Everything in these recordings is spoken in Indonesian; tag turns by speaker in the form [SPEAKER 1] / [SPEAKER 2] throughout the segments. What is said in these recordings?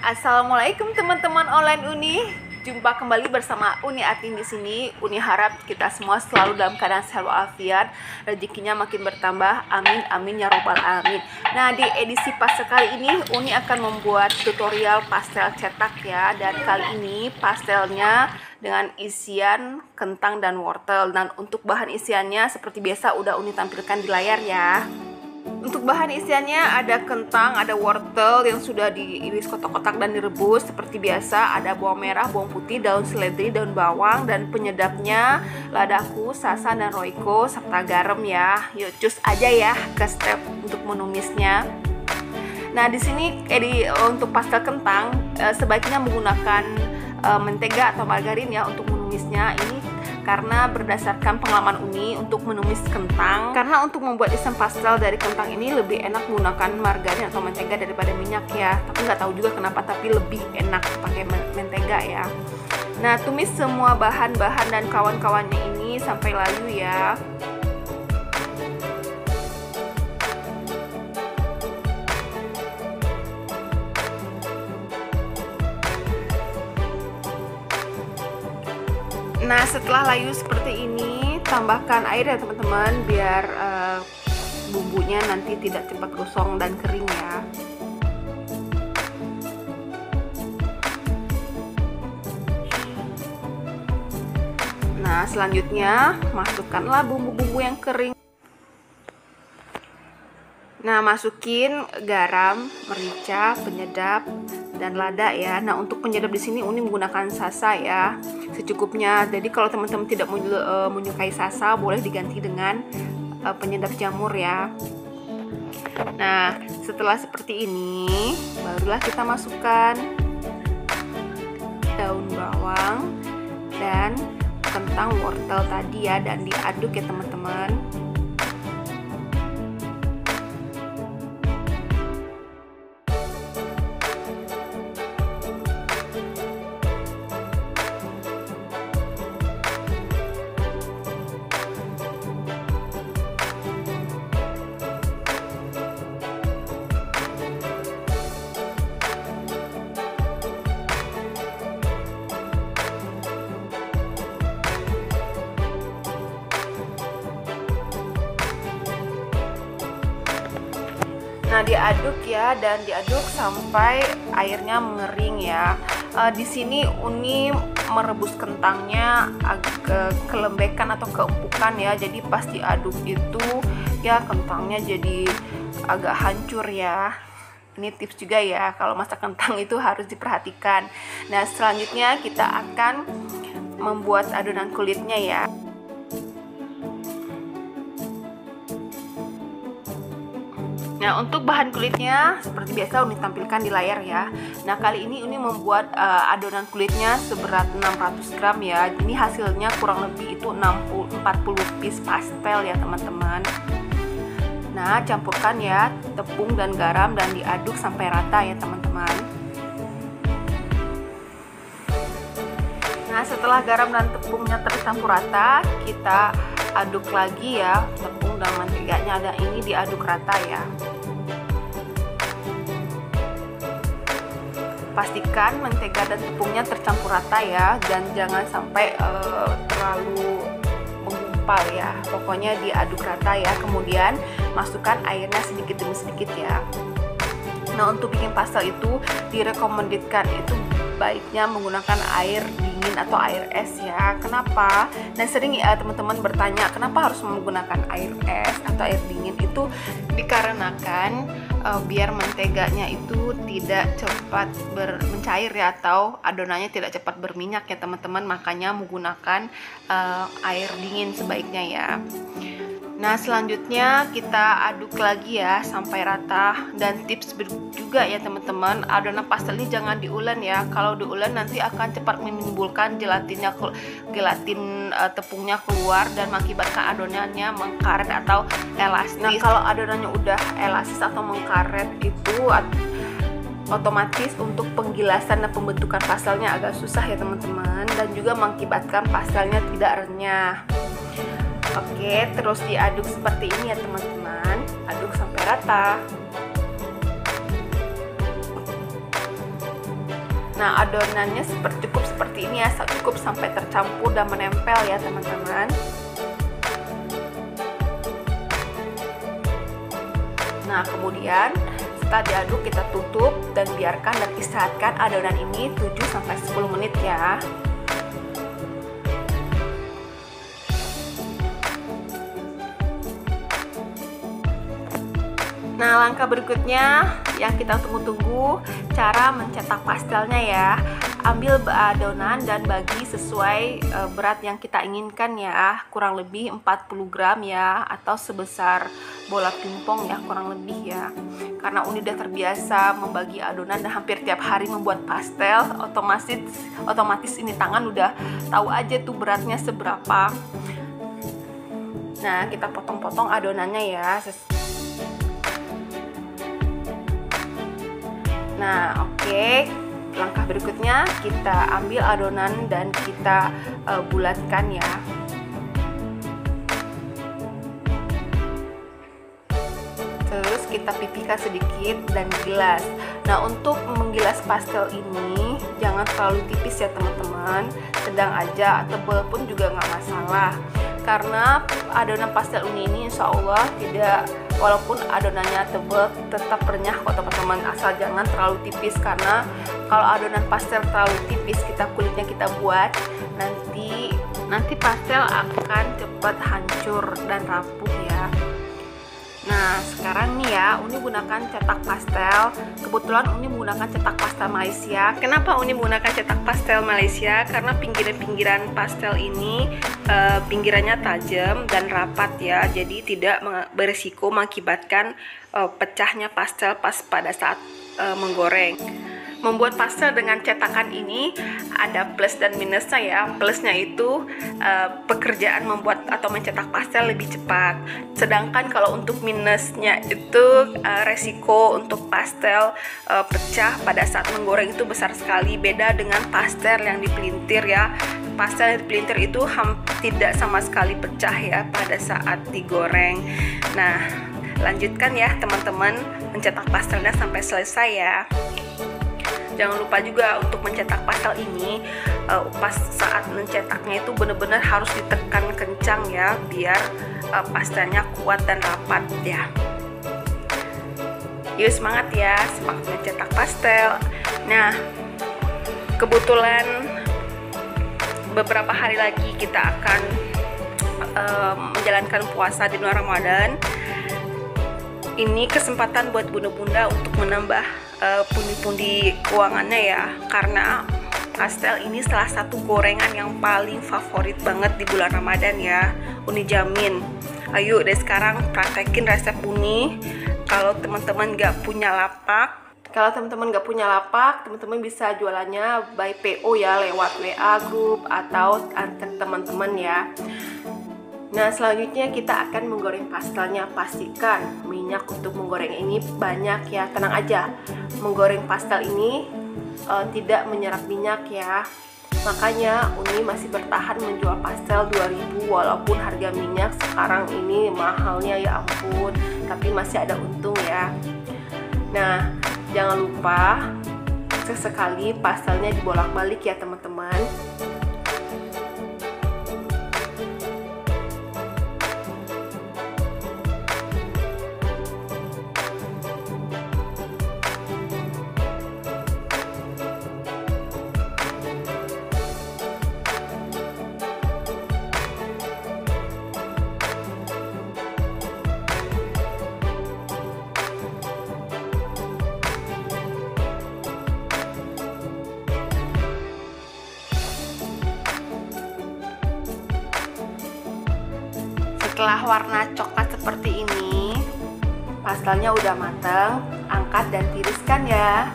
[SPEAKER 1] Assalamualaikum teman-teman online Uni. Jumpa kembali bersama Uni Atin di sini. Uni harap kita semua selalu dalam keadaan sehat walafiat, rezekinya makin bertambah. Amin amin ya robbal alamin. Nah, di edisi pastel kali ini Uni akan membuat tutorial pastel cetak ya. Dan kali ini pastelnya dengan isian kentang dan wortel. Dan untuk bahan isiannya seperti biasa udah Uni tampilkan di layar ya. Untuk bahan isiannya ada kentang, ada wortel yang sudah diiris kotak-kotak dan direbus seperti biasa, ada bawang merah, bawang putih, daun seledri, daun bawang, dan penyedapnya ladaku, sasan, dan roiko serta garam ya. Yuk cus aja ya ke step untuk menumisnya. Nah, di sini untuk pastel kentang sebaiknya menggunakan mentega atau margarin ya untuk menumisnya. Ini karena berdasarkan pengalaman Uni untuk menumis kentang, karena untuk membuat isen pastel dari kentang ini lebih enak menggunakan margarin atau mentega daripada minyak ya. Tapi nggak tahu juga kenapa, tapi lebih enak pakai mentega ya. Nah, tumis semua bahan-bahan dan kawan-kawannya ini sampai layu ya. Nah, setelah layu seperti ini, tambahkan air ya teman-teman, biar bumbunya nanti tidak cepat gosong dan kering ya. Nah, selanjutnya masukkanlah bumbu-bumbu yang kering. Nah, masukin garam, merica, penyedap, dan lada ya. Nah, untuk penyedap di sini Uni menggunakan sasa ya, secukupnya. Jadi kalau teman-teman tidak menyukai sasa, boleh diganti dengan penyedap jamur ya. Nah, setelah seperti ini, barulah kita masukkan daun bawang dan kentang wortel tadi ya, dan diaduk ya teman-teman. Nah, diaduk ya, dan diaduk sampai airnya mengering ya. Di sini Uni merebus kentangnya agak kelembekan atau keempukan ya. Jadi pas diaduk itu ya kentangnya jadi agak hancur ya. Ini tips juga ya, kalau masak kentang itu harus diperhatikan. Nah, selanjutnya kita akan membuat adonan kulitnya ya. Nah, untuk bahan kulitnya seperti biasa Uni tampilkan di layar ya. Nah, kali ini Uni membuat adonan kulitnya seberat 600 gram ya. Ini hasilnya kurang lebih itu 40 piece pastel ya teman-teman. Nah, campurkan ya tepung dan garam dan diaduk sampai rata ya teman-teman. Nah, setelah garam dan tepungnya tercampur rata, kita aduk lagi ya tepung dan menteganya, ada ini diaduk rata ya. Pastikan mentega dan tepungnya tercampur rata ya, dan jangan sampai terlalu menggumpal ya. Pokoknya diaduk rata ya. Kemudian masukkan airnya sedikit demi sedikit ya. Nah, untuk bikin pastel itu direkomendasikan itu baiknya menggunakan air dingin atau air es ya. Kenapa? Nah, sering ya teman-teman bertanya kenapa harus menggunakan air es atau air dingin. Itu dikarenakan biar menteganya itu tidak cepat mencair ya, atau adonannya tidak cepat berminyak ya teman-teman. Makanya menggunakan air dingin sebaiknya ya. Nah, selanjutnya kita aduk lagi ya sampai rata. Dan tips juga ya teman-teman, adonan pastel ini jangan diulen ya. Kalau diulen nanti akan cepat menimbulkan gelatin tepungnya keluar dan mengakibatkan adonannya mengkaret atau elastis. Nah, kalau adonannya udah elastis atau mengkaret itu otomatis untuk penggilasan dan pembentukan pastelnya agak susah ya teman-teman, dan juga mengakibatkan pastelnya tidak renyah. Oke, terus diaduk seperti ini ya teman-teman, aduk sampai rata. Nah, adonannya cukup seperti ini ya, cukup sampai tercampur dan menempel ya teman-teman. Nah, kemudian setelah diaduk kita tutup dan biarkan dan istirahatkan adonan ini 7-10 menit ya. Nah, langkah berikutnya yang kita tunggu-tunggu, cara mencetak pastelnya ya. Ambil adonan dan bagi sesuai berat yang kita inginkan ya, kurang lebih 40 gram ya, atau sebesar bola pingpong ya, kurang lebih ya. Karena Uni udah terbiasa membagi adonan dan hampir tiap hari membuat pastel, otomatis ini tangan udah tahu aja tuh beratnya seberapa. Nah, kita potong-potong adonannya ya. Nah, oke. Langkah berikutnya kita ambil adonan dan kita bulatkan ya. Terus kita pipihkan sedikit dan gilas. Nah, untuk menggilas pastel ini jangan terlalu tipis ya teman-teman. Sedang aja, tebal pun juga nggak masalah. Karena adonan pastel Uni ini insya Allah tidak, walaupun adonannya tebal tetap renyah kok teman-teman, asal jangan terlalu tipis. Karena kalau adonan pastel terlalu tipis, kulitnya kita buat nanti pastel akan cepat hancur dan rapuh ya. Nah, sekarang nih ya, Uni gunakan cetak pastel. Kebetulan Uni menggunakan cetak pastel Malaysia. Kenapa Uni menggunakan cetak pastel Malaysia? Karena pinggiran-pinggiran pastel ini pinggirannya tajam dan rapat ya, jadi tidak berisiko mengakibatkan pecahnya pastel pas pada saat menggoreng. Membuat pastel dengan cetakan ini ada plus dan minusnya ya. Plusnya itu pekerjaan membuat atau mencetak pastel lebih cepat. Sedangkan kalau untuk minusnya itu resiko untuk pastel pecah pada saat menggoreng itu besar sekali. Beda dengan pastel yang dipelintir ya. Pastel yang dipelintir itu tidak sama sekali pecah ya pada saat digoreng. Nah, lanjutkan ya teman-teman mencetak pastelnya sampai selesai ya. Jangan lupa juga untuk mencetak pastel ini pas saat mencetaknya itu benar-benar harus ditekan kencang ya, biar pastelnya kuat dan rapat ya. Yuk semangat ya, semangat mencetak pastel. Nah, kebetulan beberapa hari lagi kita akan menjalankan puasa di bulan Ramadan. Ini kesempatan buat bunda-bunda untuk menambah pundi-pundi keuangannya ya, karena pastel ini salah satu gorengan yang paling favorit banget di bulan Ramadan ya. Uni jamin. Ayo deh sekarang praktekin resep Uni. Kalau teman-teman nggak punya lapak, teman-teman bisa jualannya by PO ya, lewat WA group atau antar teman-teman ya. Nah, selanjutnya kita akan menggoreng pastelnya. Pastikan minyak untuk menggoreng ini banyak ya. Tenang aja, menggoreng pastel ini tidak menyerap minyak ya. Makanya Uni masih bertahan menjual pastel 2000 walaupun harga minyak sekarang ini mahalnya ya ampun, tapi masih ada untung ya. Nah, jangan lupa sesekali pastelnya dibolak-balik ya teman-teman. Setelah warna coklat seperti ini, pastelnya udah matang, angkat dan tiriskan ya.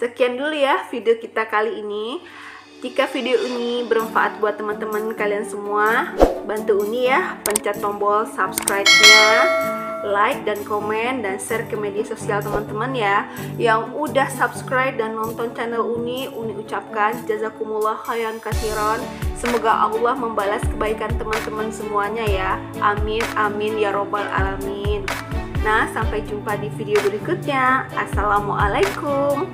[SPEAKER 1] Sekian dulu ya video kita kali ini. Jika video ini bermanfaat buat teman-teman kalian semua, bantu Uni ya, pencet tombol subscribe-nya, like dan komen dan share ke media sosial teman-teman ya. Yang udah subscribe dan nonton channel Uni ucapkan jazakumullah khairan katsiran. Semoga Allah membalas kebaikan teman-teman semuanya ya. Amin amin ya robbal alamin. Nah, sampai jumpa di video berikutnya. Assalamualaikum.